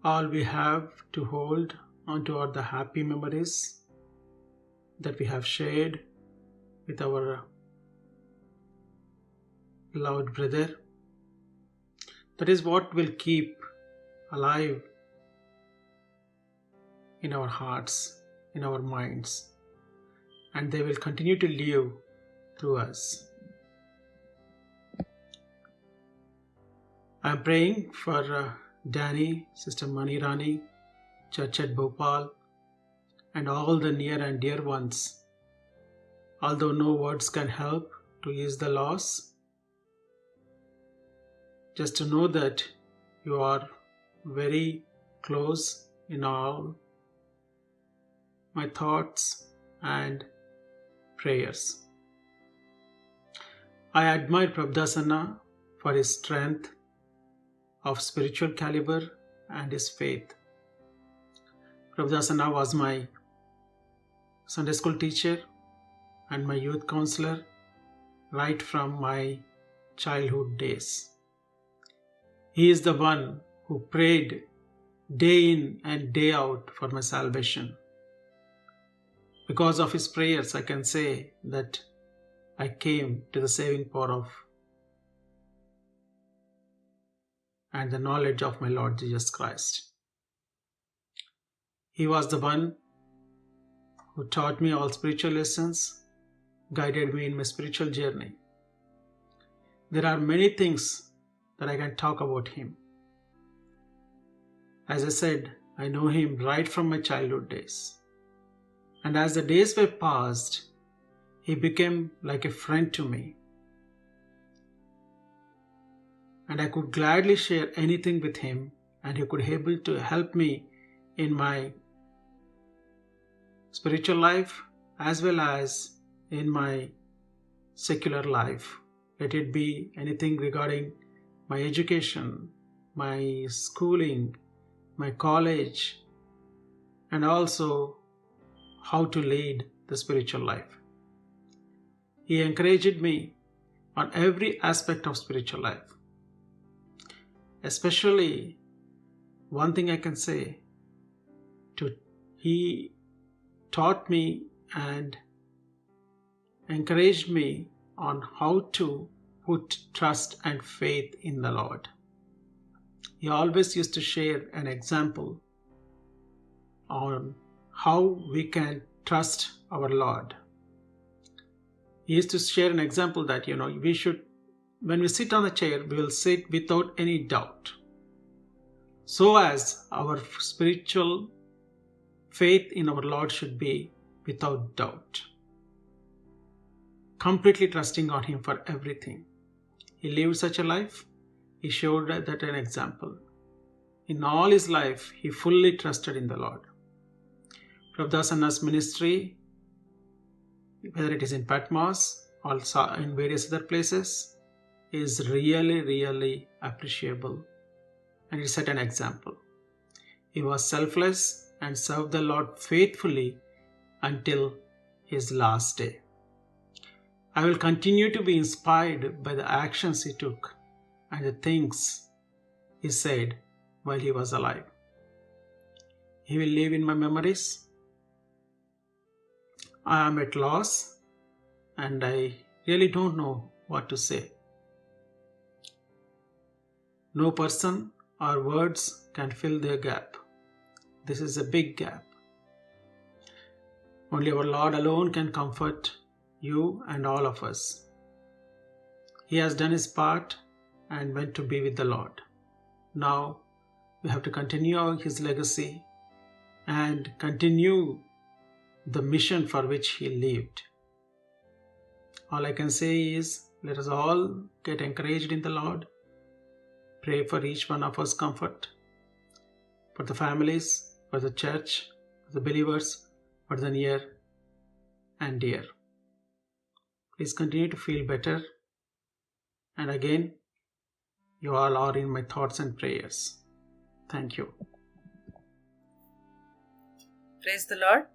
all we have to hold onto are the happy memories that we have shared with our beloved brother. That is what will keep alive in our hearts, in our minds, and they will continue to live through us. I am praying for Danny, Sister Mani Rani, Church at Bhopal, and all the near and dear ones. Although no words can help to ease the loss, just to know that you are very close in all my thoughts and prayers. I admire Prabhudasanna for his strength of spiritual caliber and his faith. Prabhudasanna was my Sunday school teacher and my youth counselor right from my childhood days. He is the one who prayed day in and day out for my salvation. Because of his prayers, I can say that I came to the saving power of and the knowledge of my Lord Jesus Christ. He was the one who taught me all spiritual lessons, guided me in my spiritual journey. There are many things that I can talk about him. As I said, I know him right from my childhood days. And as the days were passed, he became like a friend to me. And I could gladly share anything with him, and he could be able to help me in my spiritual life as well as in my secular life. Let it be anything regarding my education, my schooling, my college, and also how to lead the spiritual life. He encouraged me on every aspect of spiritual life. Especially, one thing I can say, he taught me and encouraged me on how to put trust and faith in the Lord. He always used to share an example on how we can trust our Lord. He used to share an example that, we should, when we sit on the chair, we will sit without any doubt. So as our spiritual faith in our Lord should be without doubt. Completely trusting on Him for everything. He lived such a life. He showed that an example. In all his life, he fully trusted in the Lord. Prabhudasanna's ministry, whether it is in Patmos or in various other places, is really, really appreciable, and it set an example. He was selfless and served the Lord faithfully until his last day. I will continue to be inspired by the actions he took and the things he said while he was alive. He will live in my memories. I am at loss and I really don't know what to say. No person or words can fill their gap. This is a big gap. Only our Lord alone can comfort you and all of us. He has done his part and went to be with the Lord. Now we have to continue his legacy and continue the mission for which he lived. All I can say is, let us all get encouraged in the Lord. Pray for each one of us comfort, for the families, for the church, for the believers, for the near and dear. Please continue to feel better. And again, you all are in my thoughts and prayers. Thank you. Praise the Lord.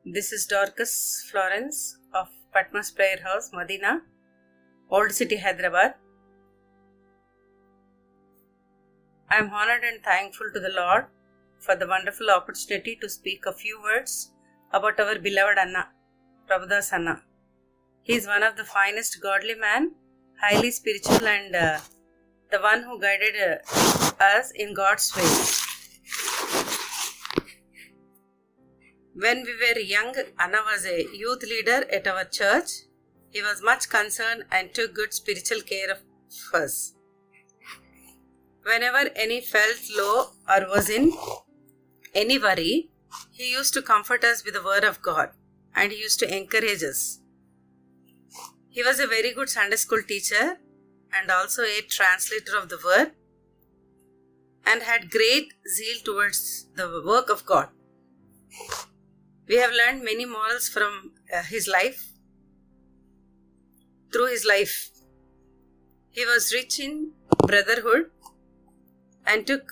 This is Dorcas Florence of Patmos Prayer House, Madina, Old City, Hyderabad. I am honored and thankful to the Lord for the wonderful opportunity to speak a few words about our beloved Anna, Prabhudasanna. He is one of the finest godly men, highly spiritual, and the one who guided us in God's way. When we were young, Anna was a youth leader at our church. He was much concerned and took good spiritual care of us. Whenever any felt low or was in any worry, he used to comfort us with the word of God, and he used to encourage us. He was a very good Sunday school teacher and also a translator of the word, and had great zeal towards the work of God. We have learned many morals from his life. Through his life, he was rich in brotherhood and took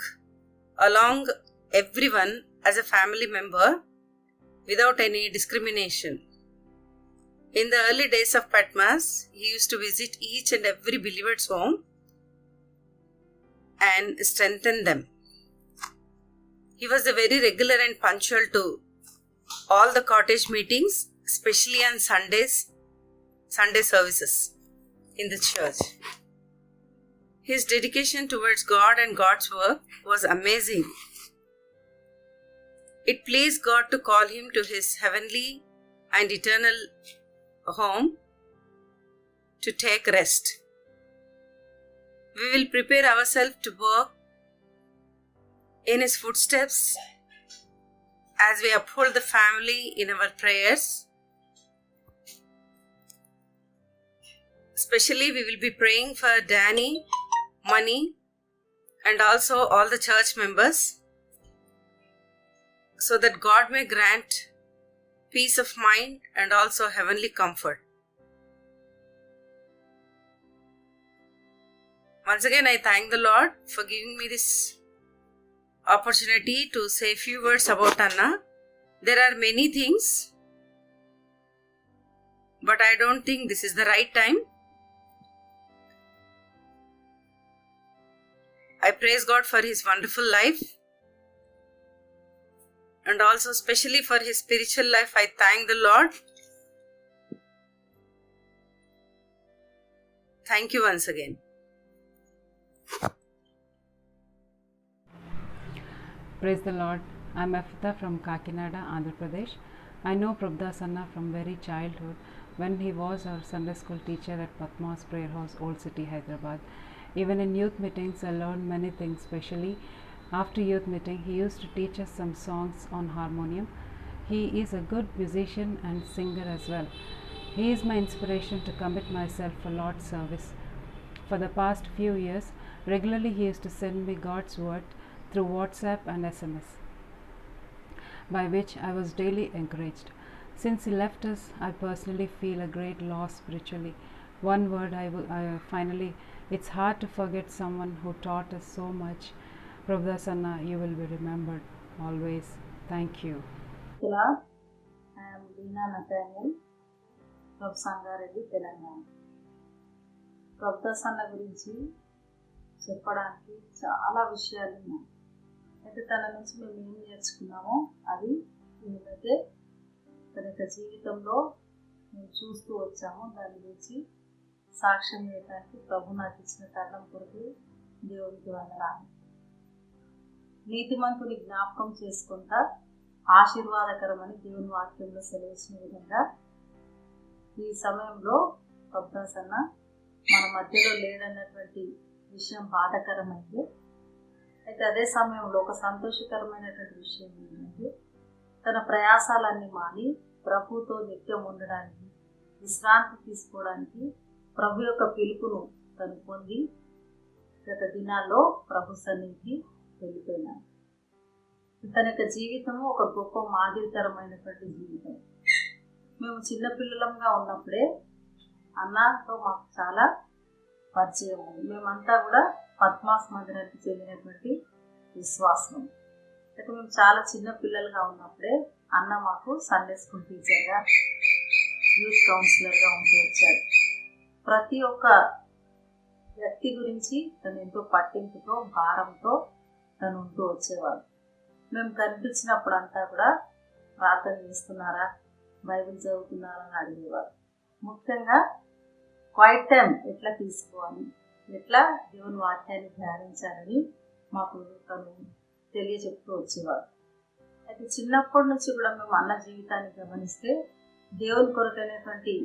along everyone as a family member without any discrimination. In the early days of Patmos, he used to visit each and every believer's home and strengthen them. He was very regular and punctual to all the cottage meetings, especially on Sundays, Sunday services in the church. His dedication towards God and God's work was amazing. It pleased God to call him to his heavenly and eternal home to take rest. We will prepare ourselves to walk in his footsteps as we uphold the family in our prayers. Especially, we will be praying for Danny, Money, and also all the church members, so that God may grant peace of mind and also heavenly comfort. Once again, I thank the Lord for giving me this opportunity to say a few words about Anna. There are many things, but I don't think this is the right time. I praise God for his wonderful life, and also especially for his spiritual life. I thank the Lord. Thank you once again. Praise the Lord. I'm Afita from Kakinada, Andhra Pradesh. I know Prabhudas Anna from very childhood when he was our Sunday school teacher at Patmos Prayer House, Old City, Hyderabad. Even in youth meetings, I learned many things, especially after youth meeting, he used to teach us some songs on harmonium. He is a good musician and singer as well. He is my inspiration to commit myself for Lord's service. For the past few years, regularly he used to send me God's word through WhatsApp and SMS, by which I was daily encouraged. Since he left us, I personally feel a great loss spiritually. One word finally, it's hard to forget someone who taught us so much. Prabhudas Anna, you will be remembered always. Thank you. Hello, I am Leena Nathaniel from Sangareddy, Telangana. Prabhudas Anna గురించి చెప్పడానికి చాలా విషయాలు ఉన్నాయి. అయితే తన నుంచి మేము ఏం నేర్చుకున్నామో అది ఏమైతే తన యొక్క జీవితంలో మేము చూస్తూ వచ్చామో దాని గురించి సాక్ష్యం ఇవ్వడానికి ప్రభు నాకు ఇచ్చిన తరుణం కొరకు దేవునికి వందనాలు. నీతిమంతుని జ్ఞాపకం చేసుకుంటా ఆశీర్వాదకరమని దేవుని వాక్యంలో సెలవించిన విధంగా ఈ సమయంలో ప్రభుదాస్ అన్న మన మధ్యలో లేడన్నటువంటి విషయం బాధాకరమైంది. అయితే అదే సమయంలో ఒక సంతోషకరమైనటువంటి విషయం ఏంటంటే తన ప్రయాసాలన్నీ మాని ప్రభుతో నిత్యం ఉండడానికి, విశ్రాంతి తీసుకోవడానికి ప్రభు యొక్క పిలుపును తను పొంది గత దినాల్లో ప్రభు సన్నిధికి వెళ్ళిపోయినాడు. తన యొక్క జీవితము ఒక గొప్ప మాదిరికరమైనటువంటి జీవితం. మేము చిన్నపిల్లలంగా ఉన్నప్పుడే అన్నతో మాకు చాలా పరిచయం ఉంది. మేమంతా కూడా పద్మాస్ మందిరానికి చెందినటువంటి విశ్వాసం. అయితే మేము చాలా చిన్న పిల్లలుగా ఉన్నప్పుడే అన్న మాకు సండే స్కూల్ టీచర్గా, యూత్ కౌన్సిలర్గా ఉంటూ వచ్చాడు. ప్రతి ఒక్క వ్యక్తి గురించి తను ఎంతో పట్టింపుతో, భారంతో తను ఉంటూ వచ్చేవాడు. మేము కనిపించినప్పుడు అంతా కూడా ప్రార్థన చేస్తున్నారా, బైబిల్ చదువుతున్నారా అని అడిగేవారు. ముఖ్యంగా క్వైట్ టైం ఎట్లా తీసుకోవాలి, ఎట్లా దేవుని వాక్యాన్ని ధ్యానించాలని మాకు తను తెలియజెప్తూ వచ్చేవాడు. అయితే చిన్నప్పటి నుంచి కూడా మేము అన్న జీవితాన్ని గమనిస్తే దేవుని కొరకైనటువంటి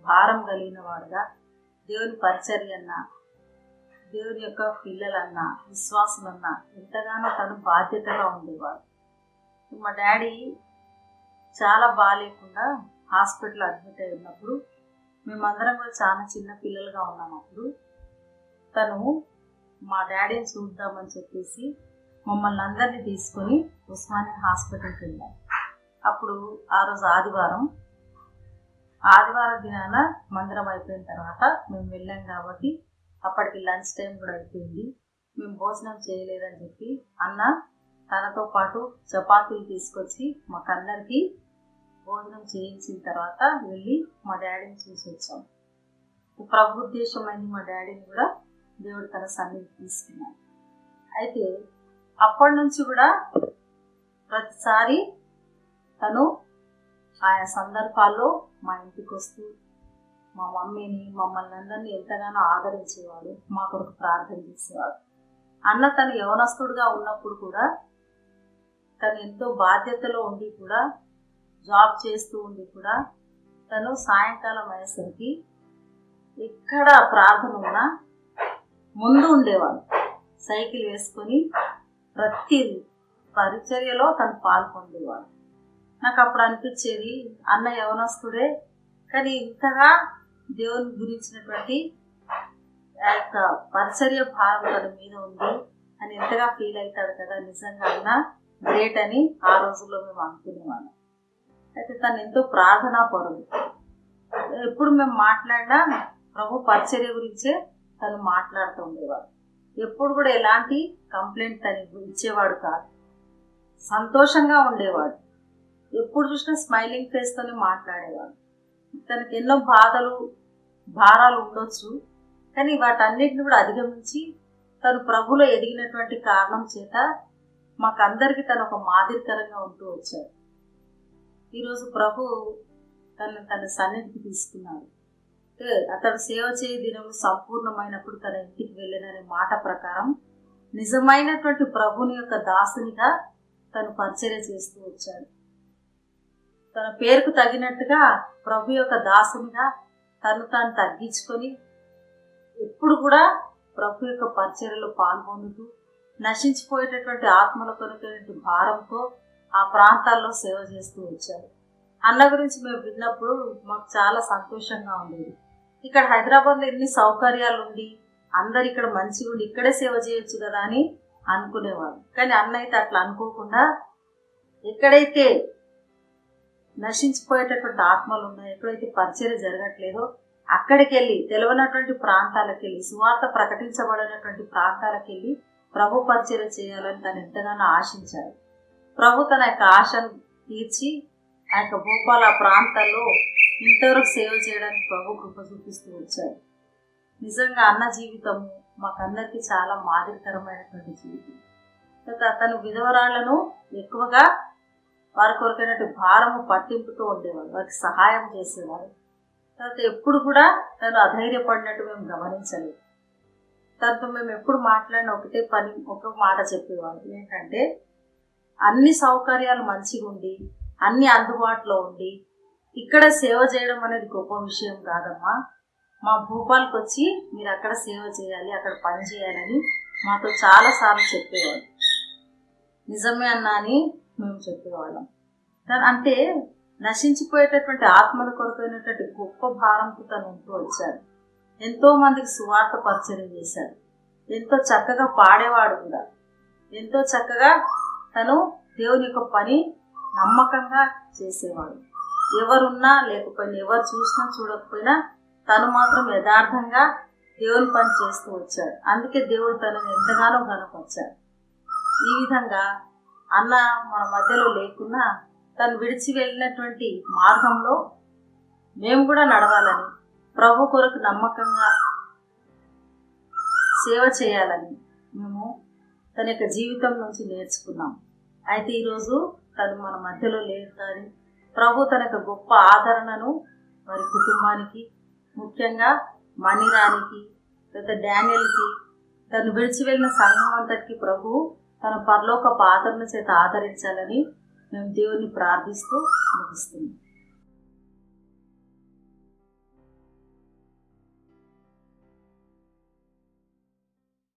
భారం కలిగిన వాడుగా, దేవుని పరిచర్య అన్నా, దేవుని యొక్క పిల్లలన్నా, విశ్వాసులన్నా ఎంతగానో తను బాధ్యతగా ఉండేవాడు. మా డాడీ చాలా బాగాలేకుండా హాస్పిటల్ అడ్మిట్ అయి ఉన్నప్పుడు మేమందరం కూడా చాలా చిన్న పిల్లలుగా ఉన్నామప్పుడు తను మా డాడీని చూద్దామని చెప్పేసి మమ్మల్ని అందరినీ తీసుకొని ఉస్మానియా హాస్పిటల్కి వెళ్ళాం. అప్పుడు ఆ రోజు ఆదివారం దినాన మందిరం అయిపోయిన తర్వాత మేము వెళ్ళాం కాబట్టి అప్పటికి లంచ్ టైం కూడా అయిపోయింది. మేము భోజనం చేయలేదని చెప్పి అన్న తనతో పాటు చపాతీలు తీసుకొచ్చి మాకందరికీ భోజనం చేయించిన తర్వాత వెళ్ళి మా డాడీని చూసి వచ్చాం. ప్రభు ఉద్దేశమైంది మా డాడీని కూడా దేవుడు తన సన్నిధికి తీసుకున్నాడు. అయితే అప్పటి నుంచి కూడా ప్రతిసారి తను ఆయా సందర్భాల్లో మా ఇంటికి వస్తూ మా మమ్మీని మమ్మల్ని అందరినీ ఎంతగానో ఆదరించేవాడు, మా కొరకు ప్రార్థన చేసేవాడు. అన్న తను యవనస్తుడుగా ఉన్నప్పుడు కూడా తను ఎంతో బాధ్యతలో ఉండి కూడా జాబ్ చేస్తూ ఉండి కూడా తను సాయంకాలం అయ్యేసరికి ఎక్కడ ప్రార్థన ఉన్నా ముందు ఉండేవాడు. సైకిల్ వేసుకొని ప్రతి పరిచర్యలో తను పాల్గొనేవాడు. నాకు అప్పుడు అనిపించేది అన్న యవనస్తుడే కానీ ఇంతగా దేవుని గురించినటువంటి ఆ యొక్క పరిచర్య భారం తన మీద ఉంది అని ఎంతగా ఫీల్ అవుతాడు కదా, నిజంగా అన్న గ్రేట్ అని ఆ రోజుల్లో మేము అనుకునేవాళ్ళం. అయితే తను ఎంతో ప్రార్థనా పరుడు. ఎప్పుడు మేము మాట్లాడినా ప్రభు పరిచర్య గురించే తను మాట్లాడుతూ ఉండేవాడు. ఎప్పుడు కూడా ఎలాంటి కంప్లైంట్ తను ఇచ్చేవాడు కాదు, సంతోషంగా ఉండేవాడు. ఎప్పుడు చూసినా స్మైలింగ్ ఫేస్ తోనే మాట్లాడేవాడు. తనకి ఎన్నో భారాలు ఉండొచ్చు, కానీ వాటన్నిటిని కూడా అధిగమించి తను ప్రభులో ఎదిగినటువంటి కారణం చేత మాకందరికీ తను ఒక మాదిరికరంగా ఉంటూ వచ్చాడు. ఈరోజు ప్రభు తన సన్నిధికి తీసుకున్నాడు. అతడు సేవ చేయ దినము సంపూర్ణమైనప్పుడు తన ఇంటికి వెళ్ళిననే మాట ప్రకారం నిజమైనటువంటి ప్రభుని యొక్క దాసునిగా తను పరిచర్య చేస్తూ వచ్చాడు. తన పేరుకు తగినట్టుగా ప్రభు యొక్క దాసునిగా తను తాను తగ్గించుకొని ఎప్పుడు కూడా ప్రభు యొక్క పరిచర్యలో పాల్గొందుతూ నశించిపోయేటటువంటి ఆత్మల కొరకైనటువంటి భారంతో ఆ ప్రాంతాల్లో సేవ చేస్తూ వచ్చారు. అన్న గురించి మేము విన్నప్పుడు మాకు చాలా సంతోషంగా ఉండేది. ఇక్కడ హైదరాబాద్లో ఎన్ని సౌకర్యాలు ఉండి అందరు ఇక్కడ మంచిగా ఉండి ఇక్కడే సేవ చేయొచ్చు కదా అని అనుకునేవారు. కానీ అన్న అయితే అట్లా అనుకోకుండా ఎక్కడైతే నశించిపోయేటటువంటి ఆత్మలు ఉన్నాయో, ఎక్కడైతే పరిచర్య జరగట్లేదో అక్కడికి వెళ్ళి తెలియనటువంటి ప్రాంతాలకు వెళ్ళి సువార్త ప్రకటించబడినటువంటి ప్రాంతాలకు వెళ్ళి ప్రభు పరిచర్య చేయాలని తను ఎంతగానో ఆశించాడు. ప్రభు తన యొక్క ఆశను తీర్చి ఆ యొక్క భూపాల ప్రాంతాల్లో ఇంతవరకు సేవ చేయడానికి ప్రభు కృప చూపిస్తూ వచ్చాడు. నిజంగా అన్న జీవితము మాకందరికీ చాలా మాదిరికరమైనటువంటి జీవితం. తను విధవరాళ్లను ఎక్కువగా వారి కొరకైనటువంటి భారము పట్టింపుతూ ఉండేవాడు, వారికి సహాయం చేసేవాడు. తర్వాత ఎప్పుడు కూడా తను అధైర్యపడినట్టు మేము గమనించలేదు. తనతో మేము ఎప్పుడు మాట్లాడిన ఒక మాట చెప్పేవాడు, ఏంటంటే అన్ని సౌకర్యాలు మంచిగా ఉండి అన్ని అందుబాటులో ఉండి ఇక్కడ సేవ చేయడం అనేది గొప్ప విషయం కాదమ్మా, మా భూపాలకు వచ్చి మీరు అక్కడ సేవ చేయాలి, అక్కడ పని చేయాలని మాతో చాలాసార్లు చెప్పేవాడు. నిజమే అన్నా అని మేము చెప్పేవాళ్ళం. అంటే నశించిపోయేటటువంటి ఆత్మల కొరకైనటువంటి గొప్ప భారంతో తను ఉంటూ వచ్చాడు. ఎంతో మందికి సువార్త పరిచయం చేశాడు. ఎంతో చక్కగా పాడేవాడు కూడా. ఎంతో చక్కగా తను దేవుని యొక్క పని నమ్మకంగా చేసేవాడు. ఎవరున్నా లేకపోయినా, ఎవరు చూసినా చూడకపోయినా తను మాత్రం యథార్థంగా దేవుని పని చేస్తూ వచ్చాడు. అందుకే దేవుడు తనను ఎంతగానో గణపరిచాడు. ఈ విధంగా అన్న మన మధ్యలో లేకున్నా తను విడిచి వెళ్ళినటువంటి మార్గంలో మేము కూడా నడవాలని, ప్రభు కొరకు నమ్మకంగా సేవ చేయాలని మేము తన యొక్క జీవితం నుంచి నేర్చుకున్నాం. అయితే ఈరోజు తను మన మధ్యలో లేదు, కానీ ప్రభు తన యొక్క గొప్ప ఆదరణను వారి కుటుంబానికి, ముఖ్యంగా మణిరానికి, లేదా డానియల్కి, తను విడిచి వెళ్ళిన సంఘం అంతటికి ప్రభు తన పరలోక ఆదరణ చేత ఆదరించాలని మేము దేవుని ప్రార్థిస్తూ ముగిస్తున్నాం.